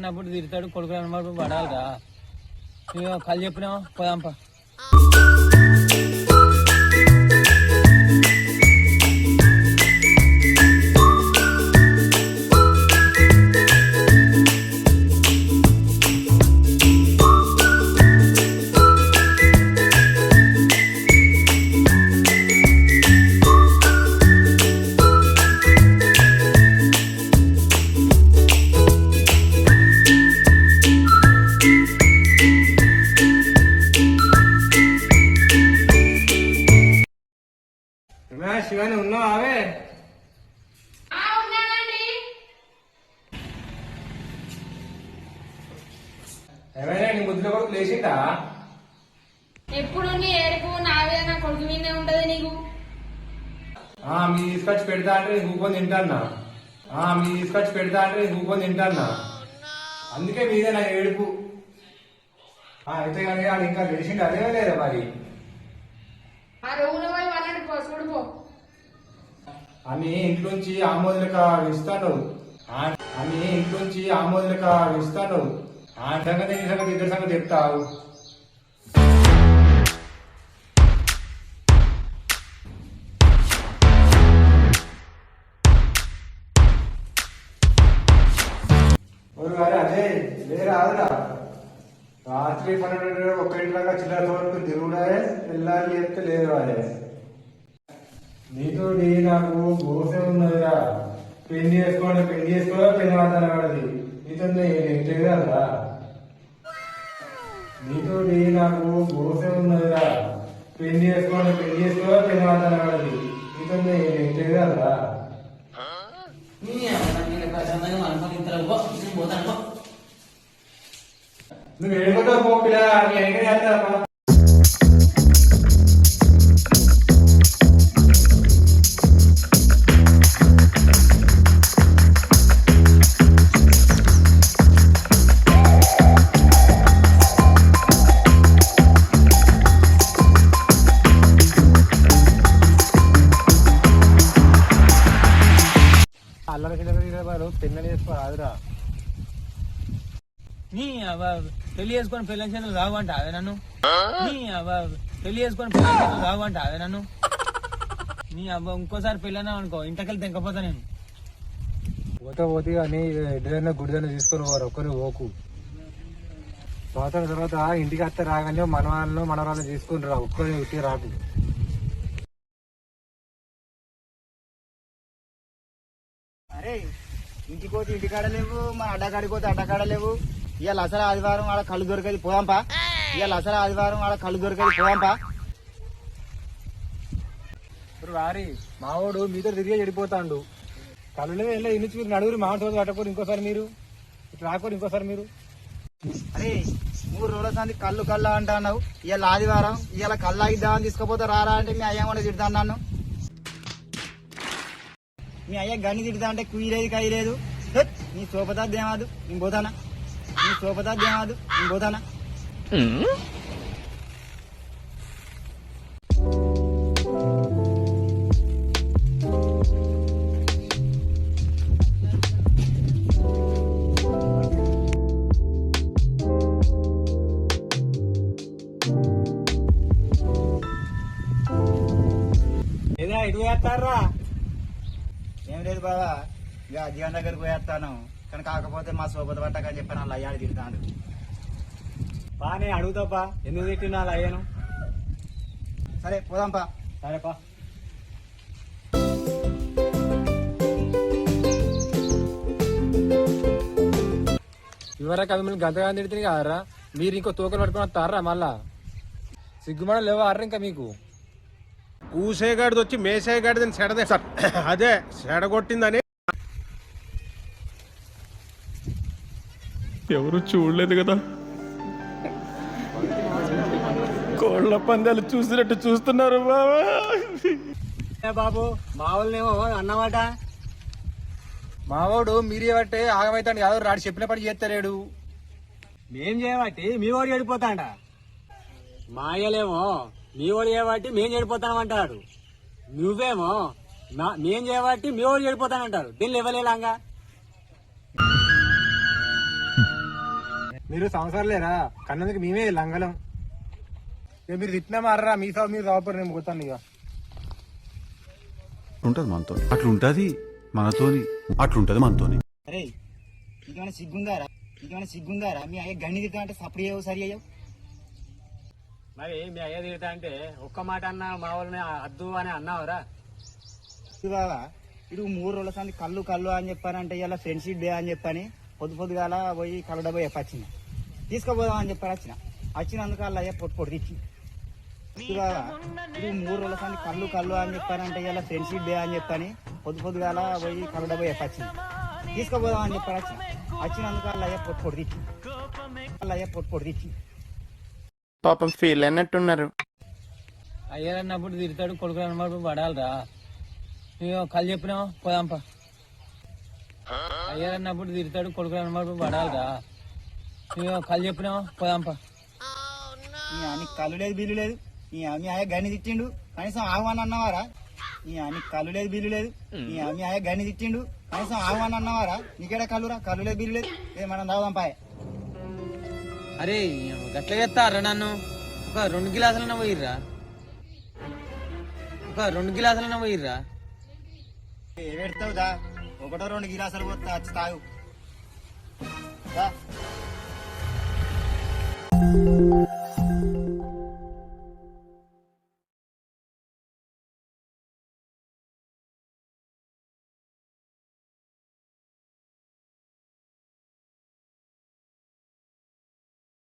అన్నప్పుడు తిడతాడు, కొడుకులు అన్నప్పుడు పడాలిరా. కళ్ళు చెప్పినావా, పోదాంపా. శివాని ఉన్నావా? అవే ఏమైనా నీ ముద్దుల కొడుకు లేచిందా? ఎప్పుడు నీ ఏడుపు నావే నా కొడుకు మీదే ఉంటది నీకు. మీ తీసుకొచ్చి పెడతా అంటే నేను కూకొని తింటాన్నా. మీ తీసుకొచ్చి పెడతా అంటే నేను కూకొని తింటాన్నా. అందుకే మీదే నా ఏడుపు. అయితే కానీ అది ఇంకా లేచిండు అదే లేదా మరి? ఆ రూములో పోయి వాళ్ళని చూడుకో. అని ఇంట్లోంచి ఆమోదులక ఇస్తాను. అని ఇంట్లోంచి ఆమోదులక ఇస్తాను. ఆ సంగతి ఈ సంగతి ఇద్దరు సంగతి చెప్తావు. అదే లేరా ఆదురా. రాత్రి 12 1 చిల్లర వరకు తిరుగుడే తెల్లారి చెప్తే లేదు అదే. నీతోటి నాకు గోసే ఉన్నదిరా. పెళ్లి చేసుకోవాలి పెళ్లి మాత్రం పడది. నీతో కదా. నీతోటి నాకు గోసే ఉన్నదిరా. పెళ్లి చేసుకోవాలి పెళ్లి మాత్రం పడది. నీతో కదా. నువ్వు ఏడుకుంటా పో పిల్ల. చేస్తా. అల్లరి పెళ్ళి చేసుకోరాదురా. నీ పెళ్లి చేసుకొని పెళ్ళని చేతులు రావంట అదే నన్ను. నీ పెళ్లి చేసుకొని పెళ్ళని చేతులు రావంట అదే నన్ను. నీ ఇంకోసారి పెళ్ళనా అనుకో ఇంటకెళ్ళి తెంకపోతా నేను. పోతే కానీ ఎడ్డైనా గుడిదైనా తీసుకొని పోరు. ఒక్కరు పోకు. తర్వాత ఇంటికి వస్తే రాగానే మనవాళ్ళను తీసుకుని రా. ఒక్కరి ఉట్టి రాకు. అరే ఇంటికి పోతే ఇంటికాడ లేవు, మన అడ్డకాడికి పోతే అడ్డకాడ లేవు. ఇవాళ అసలు ఆదివారం ఆడ కళ్ళు దొరికేది పోదాంపా. వారి మావాడు మీతో తిరిగే చెడిపోతాడు. కళ్ళు వెళ్ళి ఇన్ని మీరు నడుగురు మామిడి పట్టకూరు. ఇంకోసారి మీరు ఇట్లా రాకూరు. ఇంకోసారి మీరు అరే 3 రోజుల సంది కళ్ళు అంటున్నావు. ఇవాళ ఆదివారం ఇవాళ కళ్ళు ఆగిద్దామని తీసుకుపోతే రారా అంటే మీ అయ్య కూడా తిడతా అన్నాను. మీ అయ్య గన్ని తిడతా అంటే కుయ్యలేదు కయ్యలేదు. నీ సోపతాది ఏమాదు నేను పోతానా. ఏదా ఎటు వేస్తారా? ఏం లేదు బాబా, ఇక జీవన్ దగ్గరకు పోయేస్తాను. కానీ కాకపోతే మా సోపత పట్టకని చెప్పి నా అయ్యాడు తిడతాను. నేను అడుగుతాపా, ఎందుకు తిట్టినా అయ్యాను. సరే పోదాంపా. సరేపా. ఇవరకు అవి మిమ్మల్ని గంతగా తిడితే కాదరా. మీరు ఇంకో తోకలు పట్టుకుని వస్తారా? మళ్ళా సిగ్గుమడ లేవారా ఇంకా మీకు? కూసేగాడిది వచ్చి మేసేగాడిదని సెడదే సార్. అదే సెడగొట్టిందని ఎవరు చూడలేదు కదా. కోళ్ల పందాలు చూసినట్టు చూస్తున్నారు బాబా. బాబు మావాళ్ళనేమో అన్నమాట. మావాడు మీరు చేయబట్టే ఆగమైతాడు కాదు. రాడు చెప్పిన పని చేస్తలేడు. మేం చేయబట్టి మీ వాడు చెడిపోతాడ. మాయలేమో మీ వాడు చేయబట్టి మేం చెడిపోతామంటాడు. నువ్వేమో మేం చేయబట్టి మీ వాడు చెడిపోతానంటారు. దీన్ని ఇవ్వలేలాగా మీరు సంవత్సరం లేరా కన్నందుకు మేమే లంగలం ఇక మీరు తిట్టినా మారరా మీ సాగు మీరు సాగుతారు నేను పోతాను ఇక ఉంటది మనతో అట్లుంటది మనతోని అట్లుంటది మనతోని. అరే ఇకేమైనా సిగ్గుందారా మీ అయ్య గణి తిట్టా అంటే సప్పుడు అయ్యావు సరి అయ్యావు. మరి మీ అయ్య తిడతా అంటే ఒక్క మాట అన్నా మా వాళ్ళని అద్దు అని అన్నావురా. బాబా ఇటు 3 రోజుల సంది కళ్ళు అని చెప్పానంటే ఇలా ఫ్రెండ్షిప్ డే అని చెప్పని పొద్దుగాల పోయి కళ్ళు డబ్బా వచ్చిన తీసుకుపోదాం అని చెప్పారు వచ్చినందుకు వాళ్ళ అయ్యా పొట్టు తెచ్చి బాబా ఇటు 3 రోజుల సంది కళ్ళు అని చెప్పానంటే ఇలా ఫ్రెండ్షిప్ డే అని చెప్పని పొద్దుగాల పోయి కళ్ళు డబ్బా వచ్చిన తీసుకుపోదాం అని చెప్పారు వచ్చినందుకు వాళ్ళ అయ్యా పొట్టు తెచ్చి పాపం ఫీల్ అన్నట్టున్నారు. అయ్యారన్నప్పుడు తిడతాడు, కొడుకులు అన్నప్పుడు పడాలిరా. మేము కళ్ళు చెప్పినావు పోదాంపా. అయ్యారన్నప్పుడు తిడతాడు, కొడుకులు అన్నప్పుడు పడాలిరా. మేము కళ్ళు చెప్పినావు పోదాంపా. నీకు కళ్ళు లేదు బిల్లు లేదు మీ అయ్య గని తిట్టిండు కనీసం ఆహ్వానం అన్నవారా. నీకు కళ్ళు లేదు బిల్లు లేదు మీ అయ్య గని తిట్టిండు కనీసం ఆహ్వానం అన్నవారా. నీకేడా కళ్ళు లేదు బిల్లు లేదు మనం తాగుదాం పాయ. అరే గట్ల చేస్తారా నన్ను? ఒక 2 గిలాసులన్నా పోయిర్రా, ఒక 2 గిలాసులన్నా పోయిర్రా. ఏ పెడతావుదా 1-2 గిలాసులు పోతా వచ్చి తాగు.